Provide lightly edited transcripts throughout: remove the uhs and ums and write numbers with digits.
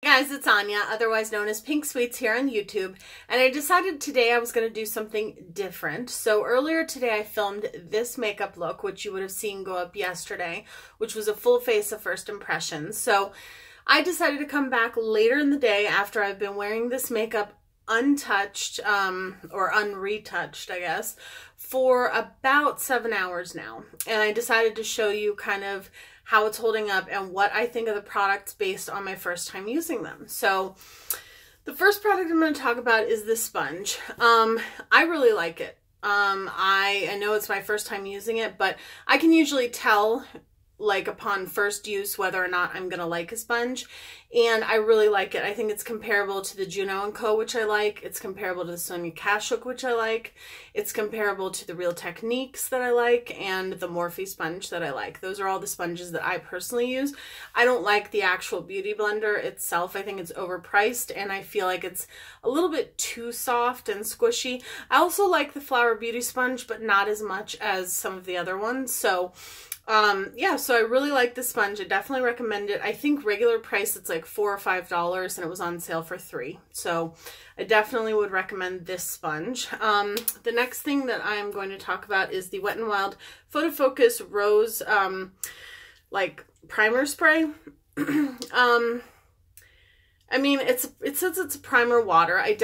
Hey guys, it's Anya, otherwise known as Pink Sweets here on YouTube, and I decided today I was going to do something different. So earlier today I filmed this makeup look, which you would have seen go up yesterday, which was a full face of first impressions. So I decided to come back later in the day after I've been wearing this makeup untouched, or unretouched, I guess, for about 7 hours now. And I decided to show you kind of how it's holding up and what I think of the products based on my first time using them. So the first product I'm going to talk about is this sponge. I really like it. I know it's my first time using it, but I can usually tell, like, upon first use whether or not I'm gonna like a sponge, and I really like it. I think it's comparable to the Juno & Co, which I like. It's comparable to the Sonia Kashuk, which I like. It's comparable to the Real Techniques that I like, and the Morphe sponge that I like. Those are all the sponges that I personally use. I don't like the actual Beauty Blender itself. I think it's overpriced, and I feel like it's a little bit too soft and squishy. I also like the Flower Beauty sponge, but not as much as some of the other ones. So yeah, so I really like this sponge. I definitely recommend it. I think regular price it's like $4 or $5, and it was on sale for $3. So I definitely would recommend this sponge. The next thing that I'm going to talk about is the Wet n Wild Photo Focus Rose like primer spray. I mean, it says it's a primer water. I've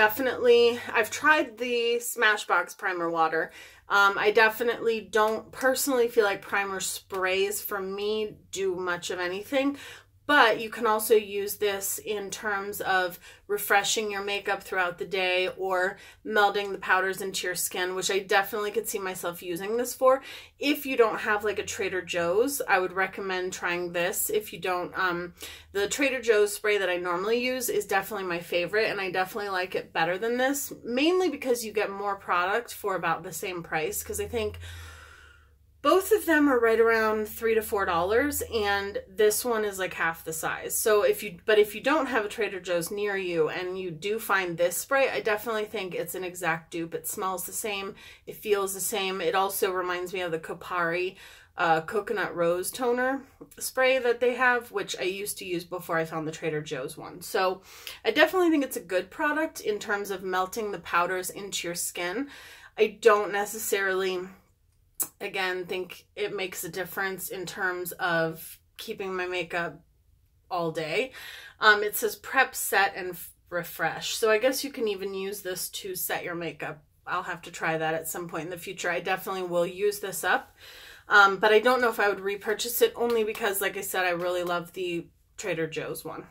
tried the Smashbox primer water. I definitely don't personally feel like primer sprays for me do much of anything, but you can also use this in terms of refreshing your makeup throughout the day or melding the powders into your skin, which I definitely could see myself using this for. If you don't have like a Trader Joe's, I would recommend trying this. If you don't, the Trader Joe's spray that I normally use is definitely my favorite, and I definitely like it better than this, mainly because you get more product for about the same price, because I think both of them are right around $3 to $4, and this one is like half the size. So if you don't have a Trader Joe's near you and you do find this spray, I definitely think it's an exact dupe. It smells the same, it feels the same. It also reminds me of the Kopari coconut rose toner spray that they have, which I used to use before I found the Trader Joe's one. So I definitely think it's a good product in terms of melting the powders into your skin. I don't necessarily, again, think it makes a difference in terms of keeping my makeup all day. It says prep, set, and refresh. So I guess you can even use this to set your makeup. I'll have to try that at some point in the future. I definitely will use this up. But I don't know if I would repurchase it, only because, like I said, I really love the Trader Joe's one.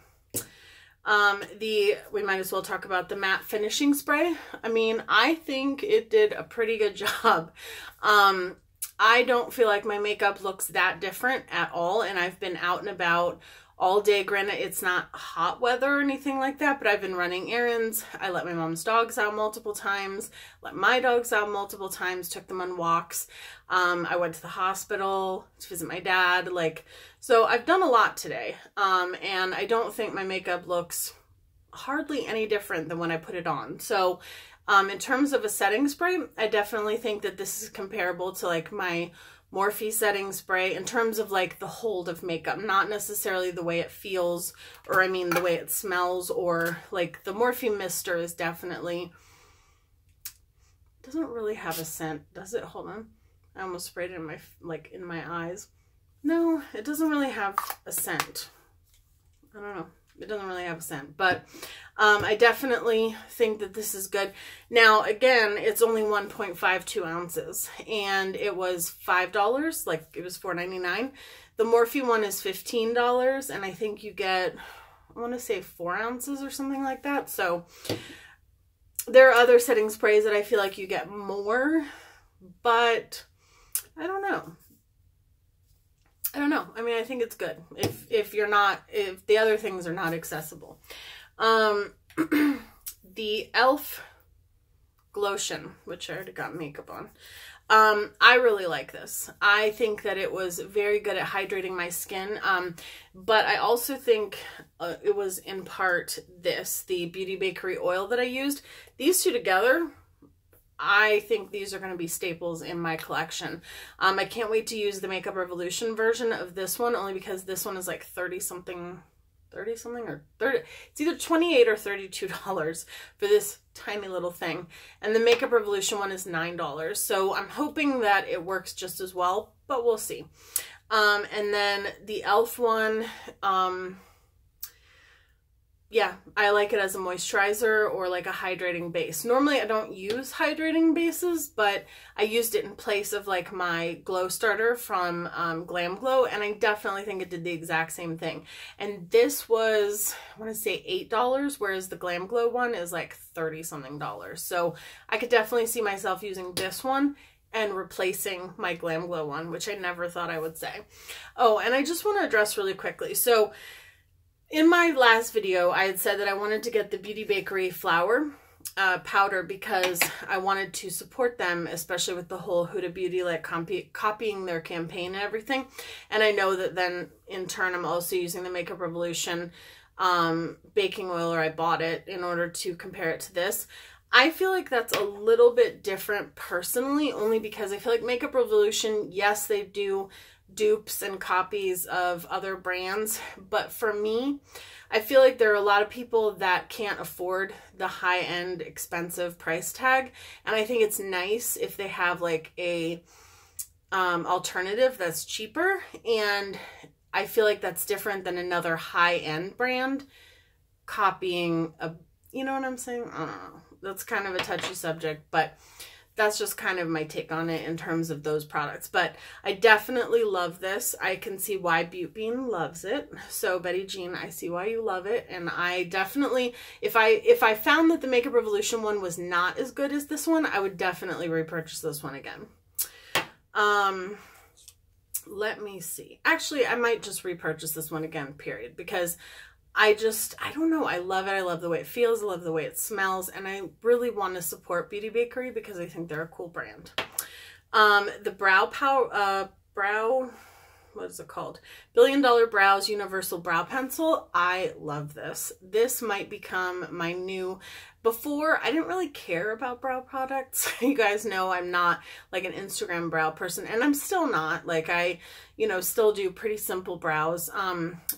We might as well talk about the matte finishing spray. I mean, I think it did a pretty good job. I don't feel like my makeup looks that different at all, and I've been out and about all day. Granted, it's not hot weather or anything like that, but I've been running errands. I let my mom's dogs out multiple times, let my dogs out multiple times, took them on walks. I went to the hospital to visit my dad. So I've done a lot today, and I don't think my makeup looks hardly any different than when I put it on. So in terms of a setting spray, I definitely think that this is comparable to like my Morphe setting spray in terms of like the hold of makeup, not necessarily the way it feels, or I mean the way it smells, or like the Morphe Mister is definitely, doesn't really have a scent, does it? Hold on. I almost sprayed it in my eyes. No, it doesn't really have a scent. I don't know. It doesn't really have a scent, but I definitely think that this is good. Now, again, it's only 1.52 ounces, and it was $5, like it was $4.99. The Morphe one is $15, and I think you get, I want to say 4 ounces or something like that. So there are other setting sprays that I feel like you get more, but I don't know. I mean, I think it's good if the other things are not accessible. The e.l.f. Glotion, which I already got makeup on. I really like this. I think that it was very good at hydrating my skin. But I also think it was in part the Beauty Bakery oil that I used. These two together, I think these are going to be staples in my collection. I can't wait to use the Makeup Revolution version of this one, only because this one is like 30 something 30 something or 30. It's either $28 or $32 for this tiny little thing. And the Makeup Revolution one is $9. So I'm hoping that it works just as well, but we'll see. And then the e.l.f. one, yeah, I like it as a moisturizer or like a hydrating base. Normally I don't use hydrating bases, but I used it in place of like my glow starter from Glam Glow, and I definitely think it did the exact same thing. And this was, I want to say $8, whereas the Glam Glow one is like 30 something dollars. So I could definitely see myself using this one and replacing my Glam Glow one, which I never thought I would say. Oh, and I just want to address really quickly. So in my last video, I had said that I wanted to get the Beauty Bakery flour powder because I wanted to support them, especially with the whole Huda Beauty, like copying their campaign and everything. And I know that then in turn, I'm also using the Makeup Revolution baking oil, or I bought it in order to compare it to this. I feel like that's a little bit different personally, only because I feel like Makeup Revolution, yes, they do dupes and copies of other brands, but for me, I feel like there are a lot of people that can't afford the high-end expensive price tag, and I think it's nice if they have like a alternative that's cheaper, and I feel like that's different than another high-end brand copying a, you know what I'm saying? I don't know. That's kind of a touchy subject, but that's just kind of my take on it in terms of those products. But I definitely love this. I can see why Beauty Bean loves it. So Betty Jean, I see why you love it. And I definitely, if I found that the Makeup Revolution one was not as good as this one, I would definitely repurchase this one again. Let me see. Actually, I might just repurchase this one again, period, because I don't know. I love it. I love the way it feels. I love the way it smells. And I really want to support Beauty Bakery because I think they're a cool brand. The what is it called? Billion Dollar Brows Universal Brow Pencil. I love this. This might become my new, before I didn't really care about brow products. You guys know I'm not like an Instagram brow person, and I'm still not. Like I, still do pretty simple brows.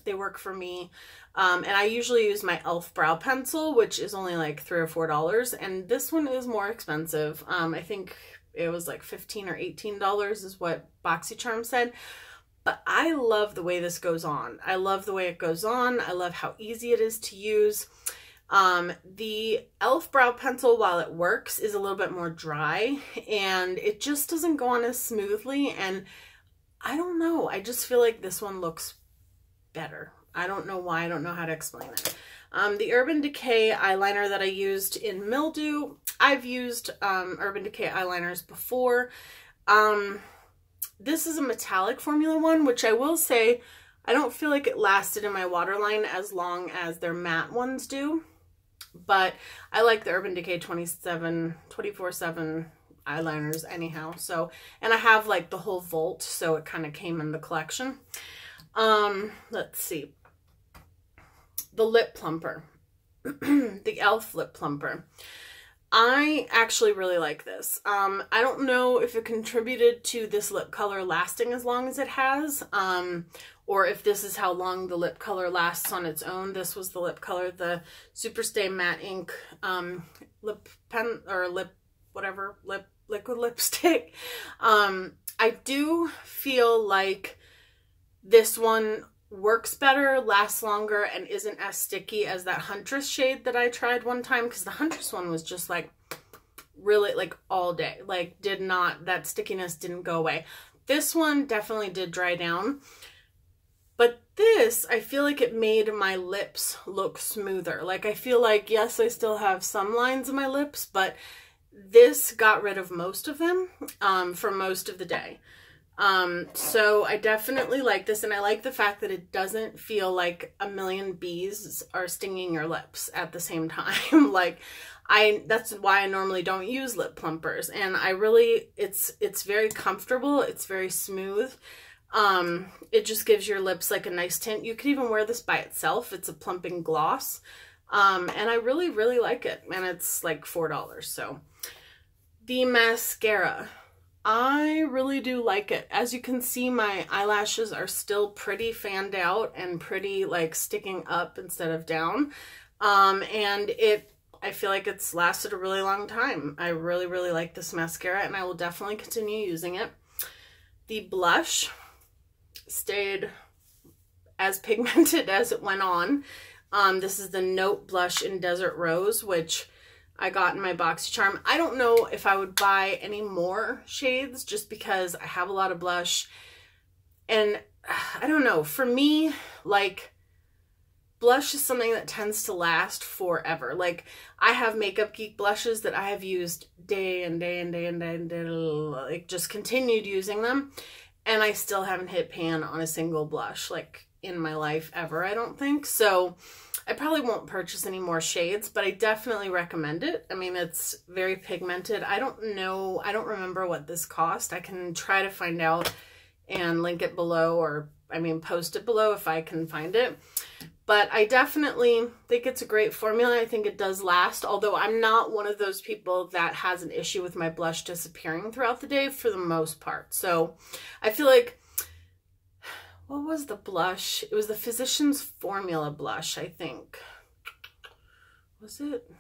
They work for me. And I usually use my e.l.f. brow pencil, which is only like $3 or $4. And this one is more expensive. I think it was like $15 or $18 is what BoxyCharm said. But I love the way this goes on. I love the way it goes on. I love how easy it is to use. The e.l.f. brow pencil, while it works, is a little bit more dry, and it just doesn't go on as smoothly. And I don't know. I just feel like this one looks better. I don't know why. I don't know how to explain it. The Urban Decay eyeliner that I used in Mildew. I've used Urban Decay eyeliners before. This is a metallic formula one, which I will say I don't feel like it lasted in my waterline as long as their matte ones do. But I like the Urban Decay 24/7 eyeliners anyhow. So, and I have like the whole Volt, so it kind of came in the collection. Let's see. The Lip Plumper. The e.l.f. Lip Plumper. I actually really like this. I don't know if it contributed to this lip color lasting as long as it has, or if this is how long the lip color lasts on its own. This was the lip color, the Superstay Matte Ink lip pen, or liquid lipstick. I do feel like this one works better, lasts longer, and isn't as sticky as that Huntress shade that I tried one time, because the Huntress one was just like really like all day, like that stickiness didn't go away. This one definitely did dry down, but this, I feel like it made my lips look smoother. Like I feel like, yes, I still have some lines in my lips, but this got rid of most of them for most of the day. So I definitely like this, and I like the fact that it doesn't feel like a million bees are stinging your lips at the same time. Like that's why I normally don't use lip plumpers, and I really, it's very comfortable. It's very smooth. It just gives your lips like a nice tint. You could even wear this by itself. It's a plumping gloss. And I really, really like it, and it's like $4. So the mascara. I really do like it. As you can see, my eyelashes are still pretty fanned out and pretty like sticking up instead of down. And I feel like it's lasted a really long time. I really, really like this mascara and I will definitely continue using it. The blush stayed as pigmented as it went on. This is the Note Blush in Desert Rose, which I got in my BoxyCharm. I don't know if I would buy any more shades just because I have a lot of blush. And I don't know, for me, like, blush is something that tends to last forever. Like, I have Makeup Geek blushes that I have used day and day and day and day and day, like, just continued using them. And I still haven't hit pan on a single blush, like, in my life ever, I don't think. So I probably won't purchase any more shades, but I definitely recommend it. I mean, it's very pigmented. I don't remember what this cost. I can try to find out and link it below, or I mean, post it below if I can find it. But I definitely think it's a great formula. I think it does last, although I'm not one of those people that has an issue with my blush disappearing throughout the day for the most part. So I feel like, what was the blush? It was the Physicians Formula blush, I think. Was it?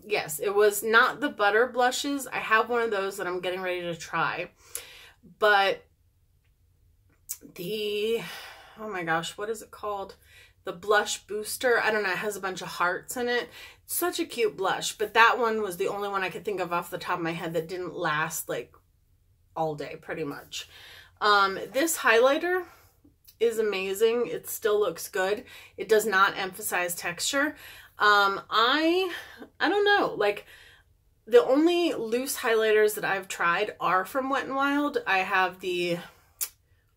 Yes, it was not the butter blushes. I have one of those that I'm getting ready to try. But the, oh my gosh, what is it called? The Blush Booster. I don't know. It has a bunch of hearts in it. It's such a cute blush. But that one was the only one I could think of off the top of my head that didn't last like all day pretty much. This highlighter is amazing. It still looks good. It does not emphasize texture. I don't know, like, the only loose highlighters that I've tried are from Wet n Wild. I have the,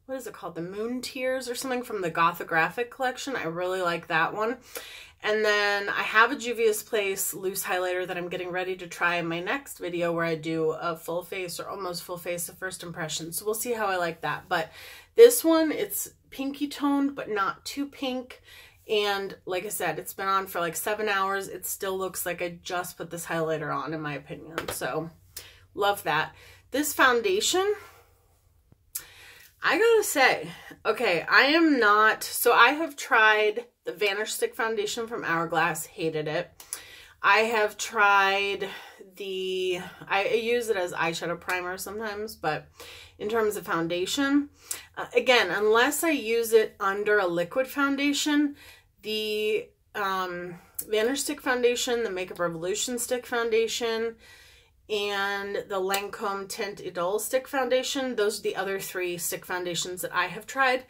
what is it called? The Moon Tears or something from the Gothographic collection. I really like that one. And then I have a Juvia's Place loose highlighter that I'm getting ready to try in my next video where I do a full face or almost full face of first impression. So we'll see how I like that. But this one, it's pinky toned, but not too pink. And like I said, it's been on for like 7 hours. It still looks like I just put this highlighter on, in my opinion. So love that. This foundation, I gotta say, okay, I am not, so I have tried the Vanish Stick foundation from Hourglass, hated it. I have tried I use it as eyeshadow primer sometimes, but in terms of foundation, again, unless I use it under a liquid foundation, the Vanish Stick foundation, the Makeup Revolution stick foundation, and the Lancome Tint Idole stick foundation, those are the other 3 stick foundations that I have tried.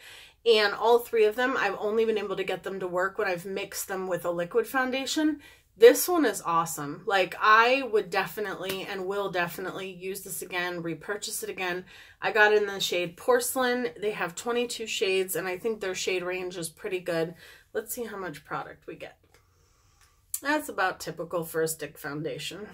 And all 3 of them, I've only been able to get them to work when I've mixed them with a liquid foundation. This one is awesome. Like, I would definitely and will definitely use this again, repurchase it again. I got it in the shade Porcelain. They have 22 shades, and I think their shade range is pretty good. Let's see how much product we get. That's about typical for a stick foundation.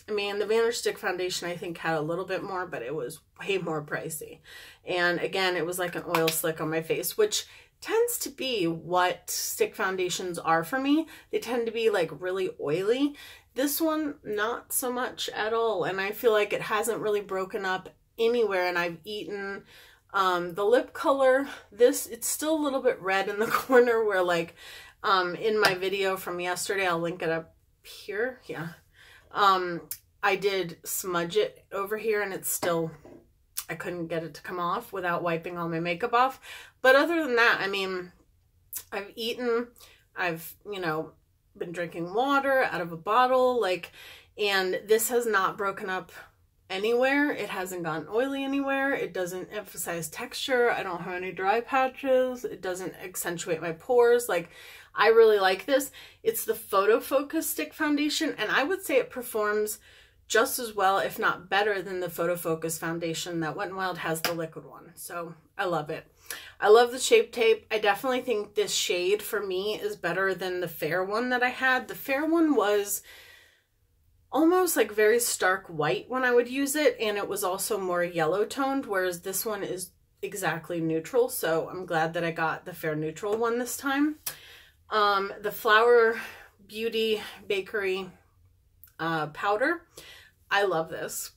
I mean, the Vanish Stick foundation I think had a little bit more, but it was way more pricey. And again, it was like an oil slick on my face, which tends to be what stick foundations are for me. They tend to be like really oily. This one, not so much at all. And I feel like it hasn't really broken up anywhere. And I've eaten the lip color. It's still a little bit red in the corner where, like, in my video from yesterday, I'll link it up here. Yeah. I did smudge it over here and it's still, I couldn't get it to come off without wiping all my makeup off. But other than that, I mean, I've eaten, I've, you know, been drinking water out of a bottle, like, and this has not broken up anywhere. It hasn't gotten oily anywhere. It doesn't emphasize texture. I don't have any dry patches. It doesn't accentuate my pores. Like, I really like this. It's the Photo Focus Stick Foundation, and I would say it performs just as well, if not better, than the Photo Focus foundation that Wet n Wild has, the liquid one. So I love it. I love the Shape Tape. I definitely think this shade for me is better than the fair one that I had. The fair one was almost like very stark white when I would use it, and it was also more yellow toned, whereas this one is exactly neutral. So I'm glad that I got the fair neutral one this time. The Flower Beauty Bakery powder. I love this.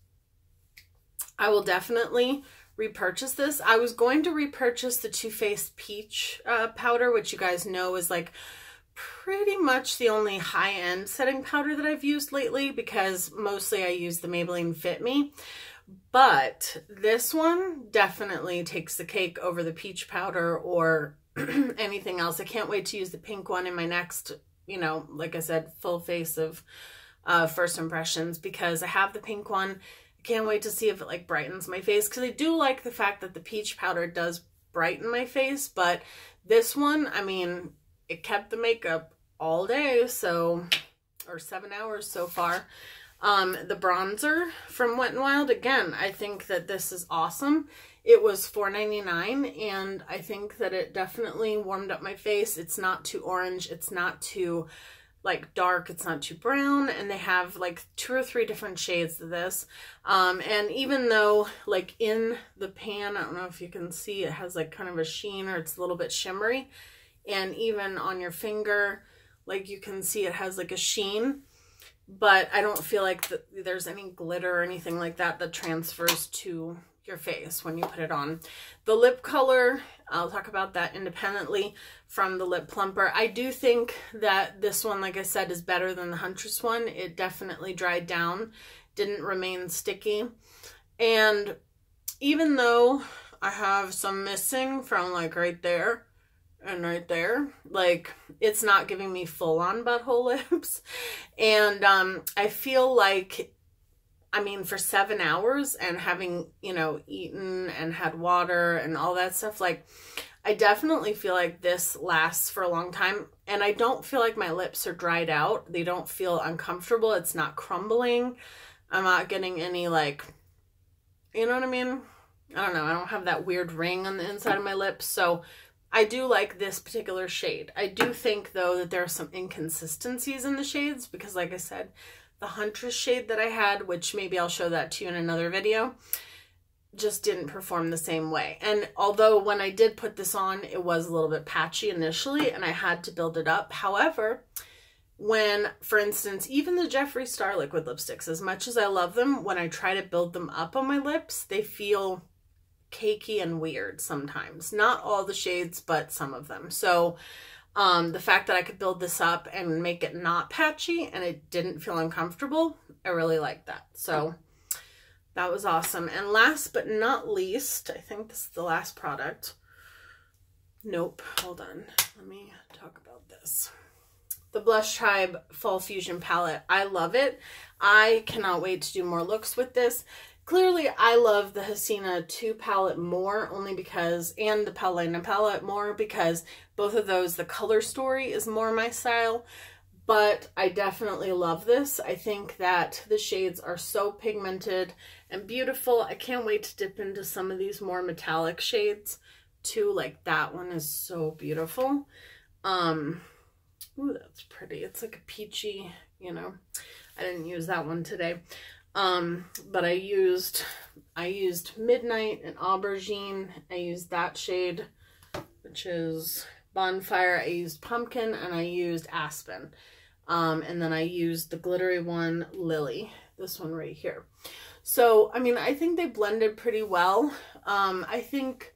I will definitely repurchase this. I was going to repurchase the Too Faced Peach powder, which you guys know is like pretty much the only high-end setting powder that I've used lately, because mostly I use the Maybelline Fit Me. But this one definitely takes the cake over the peach powder or anything else. I can't wait to use the pink one in my next, you know, like I said, full face of first impressions, because I have the pink one. I can't wait to see if it like brightens my face, because I do like the fact that the peach powder does brighten my face, but this one, I mean, it kept the makeup all day, so, or 7 hours so far. The bronzer from Wet n Wild, again, I think that this is awesome. It was $4.99, and I think that it definitely warmed up my face. It's not too orange. It's not too like dark. It's not too brown. And they have like 2 or 3 different shades of this. And even though like in the pan, I don't know if you can see, it has like kind of a sheen, or it's a little bit shimmery. And even on your finger, like you can see it has like a sheen. But I don't feel like there's any glitter or anything like that that transfers to your face when you put it on. The lip color, I'll talk about that independently from the Lip Plumper. I do think that this one, like I said, is better than the Huntress one. It definitely dried down, didn't remain sticky. And even though I have some missing from like right there and right there, like it's not giving me full-on butthole lips. And I feel like, I mean, for 7 hours and having, you know, eaten and had water and all that stuff, like I definitely feel like this lasts for a long time. And I don't feel like my lips are dried out. They don't feel uncomfortable. It's not crumbling. I'm not getting any like, you know what I mean? I don't know. I don't have that weird ring on the inside of my lips. So I do like this particular shade. I do think though that there are some inconsistencies in the shades, because like I said, the Huntress shade that I had, which maybe I'll show that to you in another video, just didn't perform the same way. And although when I did put this on, it was a little bit patchy initially and I had to build it up. However, when, for instance, even the Jeffree Star liquid lipsticks, as much as I love them, when I try to build them up on my lips, they feel cakey and weird sometimes. Not all the shades, but some of them. So the fact that I could build this up and make it not patchy and it didn't feel uncomfortable, I really like that. So that was awesome. And last but not least, I think this is the last product. Nope, hold on. Let me talk about this. The Blush Tribe Fall Fusion Palette. I love it. I cannot wait to do more looks with this. Clearly, I love the Hasina 2 palette more, only because, and the Paulina palette more, because both of those, the color story is more my style. But I definitely love this. I think that the shades are so pigmented and beautiful. I can't wait to dip into some of these more metallic shades too. Like that one is so beautiful. Ooh, that's pretty. It's like a peachy, you know. I didn't use that one today. But I used Midnight and Aubergine. I used that shade, which is Bonfire. I used Pumpkin, and I used Aspen. And then I used the glittery one, Lily, this one right here. So, I mean, I think they blended pretty well. I think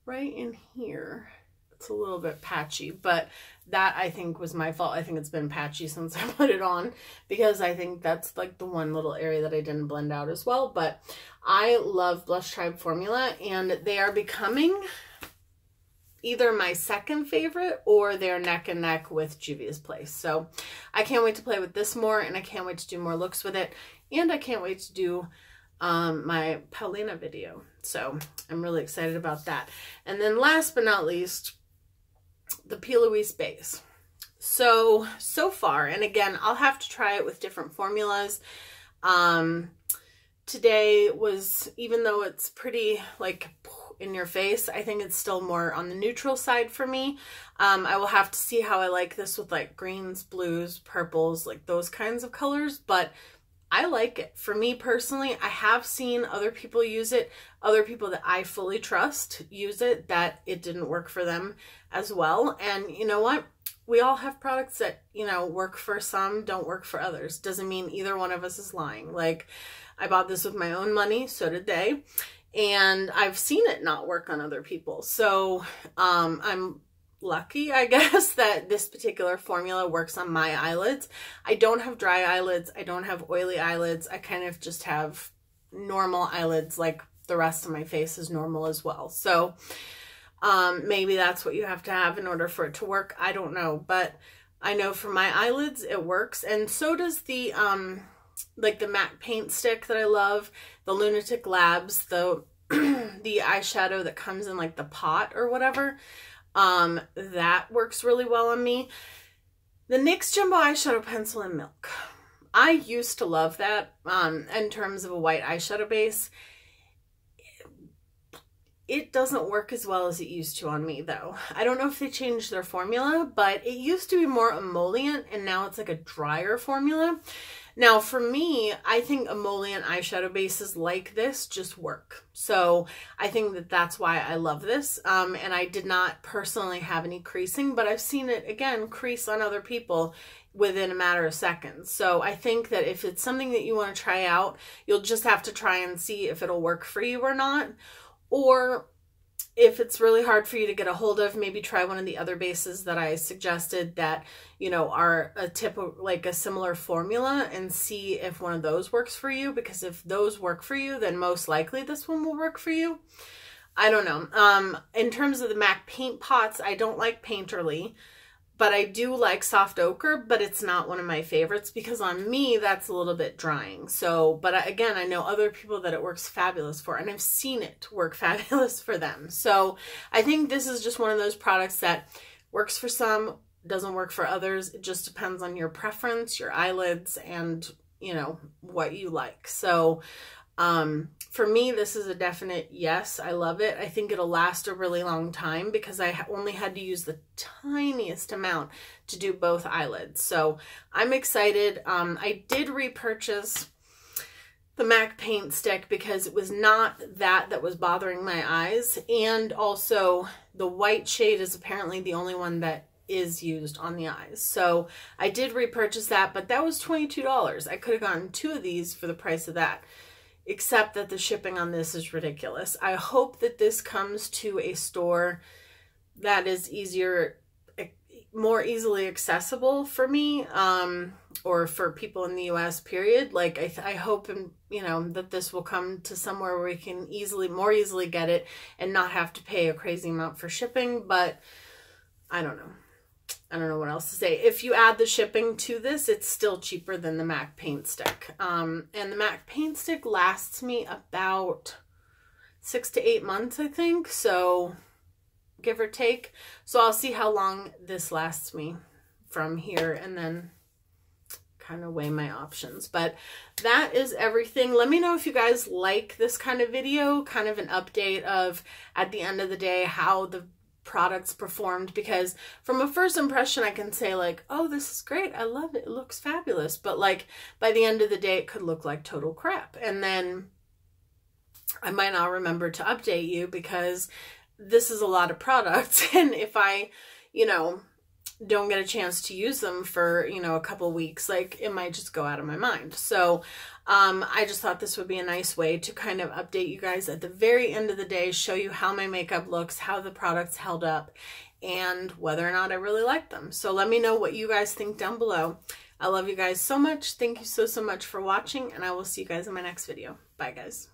right in here, it's a little bit patchy, but that I think was my fault. I think it's been patchy since I put it on, because I think that's like the one little area that I didn't blend out as well. But I love Blush Tribe formula, and they are becoming either my second favorite or they're neck and neck with Juvia's Place. So I can't wait to play with this more, and I can't wait to do more looks with it, and I can't wait to do my Paulina video. So I'm really excited about that. And then last but not least, the P. Louise base. So far, and again, I'll have to try it with different formulas. Today was, even though it's pretty like in your face, I think it's still more on the neutral side for me. I will have to see how I like this with like greens, blues, purples, like those kinds of colors, but I like it. For me personally, I have seen other people use it, other people that I fully trust use it, that it didn't work for them as well. And you know what? we all have products that, you know, work for some, don't work for others. Doesn't mean either one of us is lying. Like, I bought this with my own money, so did they. And I've seen it not work on other people. So I'm lucky, I guess, that this particular formula works on my eyelids. I don't have dry eyelids. I don't have oily eyelids. I kind of just have normal eyelids, like the rest of my face is normal as well. So maybe that's what you have to have in order for it to work. I don't know, but I know for my eyelids it works. And so does the like the MAC paint stick that I love, the Lunatic Labs, the the eyeshadow that comes in like the pot or whatever. That works really well on me. The NYX Jumbo Eyeshadow Pencil in Milk. I used to love that in terms of a white eyeshadow base. It doesn't work as well as it used to on me, though. I don't know if they changed their formula, but it used to be more emollient, and now it's like a drier formula. Now, for me, I think emollient eyeshadow bases like this just work. So I think that that's why I love this. And I did not personally have any creasing, but I've seen it, again, crease on other people within a matter of seconds. So I think that if it's something that you want to try out, you'll just have to try and see if it'll work for you or not. Or if it's really hard for you to get a hold of, maybe try one of the other bases that I suggested that, you know, are a like a similar formula, and see if one of those works for you. Because if those work for you, then most likely this one will work for you. I don't know. In terms of the MAC paint pots, I don't like Painterly, but I do like Soft Ochre, but it's not one of my favorites because on me, that's a little bit drying. So, but again, I know other people that it works fabulous for, and I've seen it work fabulous for them. So I think this is just one of those products that works for some, doesn't work for others. It just depends on your preference, your eyelids, and, you know, what you like. So for me, this is a definite yes. I love it. I think it'll last a really long time because I only had to use the tiniest amount to do both eyelids. So I'm excited. I did repurchase the MAC paint stick because it was not that was bothering my eyes. And also the white shade is apparently the only one that is used on the eyes. So I did repurchase that, but that was $22. I could have gotten 2 of these for the price of that. Except that the shipping on this is ridiculous. I hope that this comes to a store that is more easily accessible for me, or for people in the US, period. Like, I hope, and you know, that this will come to somewhere where we can more easily get it and not have to pay a crazy amount for shipping. But I don't know. I don't know what else to say. If you add the shipping to this, it's still cheaper than the MAC paint stick. And the MAC paint stick lasts me about 6 to 8 months, I think. So give or take. So I'll see how long this lasts me from here and then kind of weigh my options. But that is everything. Let me know if you guys like this kind of video, kind of an update of, at the end of the day, how the products performed, because from a first impression I can say like, oh, this is great, I love it, it looks fabulous, but like by the end of the day it could look like total crap, and then I might not remember to update you because this is a lot of products, and if I, you know, don't get a chance to use them for, you know, a couple weeks, like it might just go out of my mind. So I just thought this would be a nice way to kind of update you guys at the very end of the day, show you how my makeup looks, how the products held up, and whether or not I really like them. So let me know what you guys think down below. I love you guys so much. Thank you so much for watching, and I will see you guys in my next video. Bye, guys.